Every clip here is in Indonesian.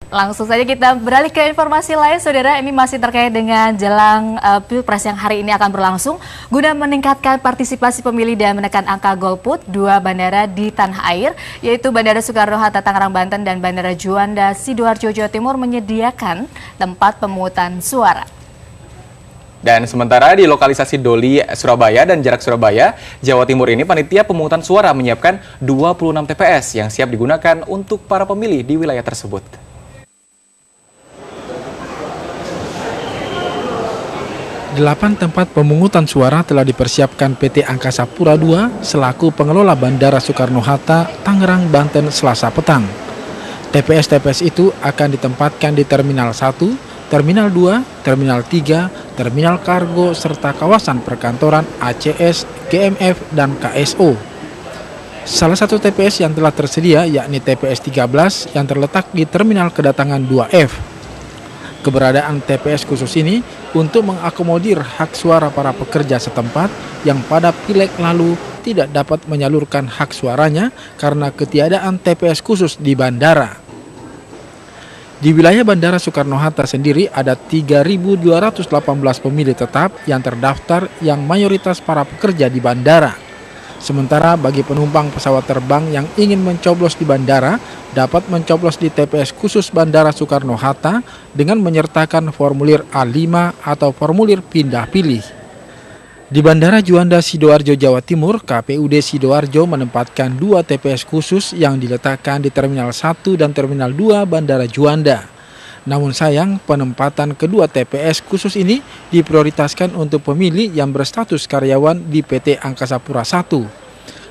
Langsung saja kita beralih ke informasi lain, saudara. Ini masih terkait dengan jelang Pilpres yang hari ini akan berlangsung. Guna meningkatkan partisipasi pemilih dan menekan angka golput, dua bandara di tanah air, yaitu Bandara Soekarno-Hatta Tangerang, Banten dan Bandara Juanda Sidoarjo, Jawa Timur menyediakan tempat pemungutan suara. Dan sementara di lokalisasi Doli, Surabaya dan Jarak Surabaya, Jawa Timur ini panitia pemungutan suara menyiapkan 26 TPS yang siap digunakan untuk para pemilih di wilayah tersebut. 8 tempat pemungutan suara telah dipersiapkan PT Angkasa Pura II selaku pengelola Bandara Soekarno-Hatta, Tangerang, Banten, Selasa petang. TPS-TPS itu akan ditempatkan di Terminal 1, Terminal 2, Terminal 3, Terminal Kargo, serta kawasan perkantoran ACS, GMF, dan KSO. Salah satu TPS yang telah tersedia yakni TPS 13 yang terletak di Terminal Kedatangan 2F. Keberadaan TPS khusus ini untuk mengakomodir hak suara para pekerja setempat yang pada Pileg lalu tidak dapat menyalurkan hak suaranya karena ketiadaan TPS khusus di bandara. Di wilayah Bandara Soekarno-Hatta sendiri ada 3.218 pemilih tetap yang terdaftar yang mayoritas para pekerja di bandara. Sementara bagi penumpang pesawat terbang yang ingin mencoblos di bandara dapat mencoblos di TPS khusus Bandara Soekarno-Hatta dengan menyertakan formulir A5 atau formulir pindah pilih. Di Bandara Juanda Sidoarjo, Jawa Timur, KPUD Sidoarjo menempatkan 2 TPS khusus yang diletakkan di Terminal 1 dan Terminal 2 Bandara Juanda. Namun sayang, penempatan kedua TPS khusus ini diprioritaskan untuk pemilih yang berstatus karyawan di PT Angkasa Pura I.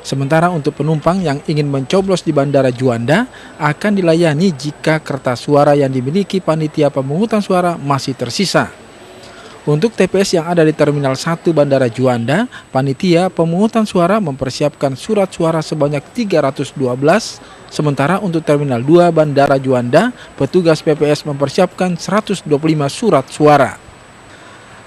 Sementara untuk penumpang yang ingin mencoblos di Bandara Juanda akan dilayani jika kertas suara yang dimiliki panitia pemungutan suara masih tersisa. Untuk TPS yang ada di Terminal 1 Bandara Juanda, panitia pemungutan suara mempersiapkan surat suara sebanyak 312, sementara untuk Terminal 2 Bandara Juanda, petugas PPS mempersiapkan 125 surat suara.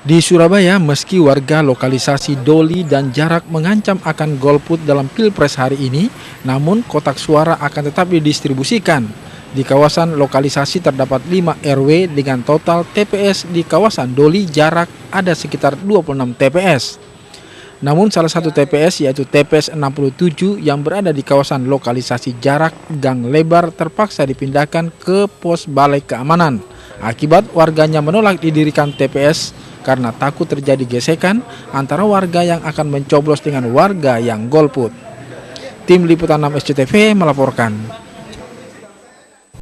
Di Surabaya, meski warga lokalisasi Doli dan Jarak mengancam akan golput dalam Pilpres hari ini, namun kotak suara akan tetap didistribusikan. Di kawasan lokalisasi terdapat 5 RW dengan total TPS di kawasan Doli Jarak ada sekitar 26 TPS. Namun salah satu TPS yaitu TPS 67 yang berada di kawasan lokalisasi Jarak Gang Lebar terpaksa dipindahkan ke pos Balai Keamanan. Akibat warganya menolak didirikan TPS karena takut terjadi gesekan antara warga yang akan mencoblos dengan warga yang golput. Tim Liputan 6 SCTV melaporkan.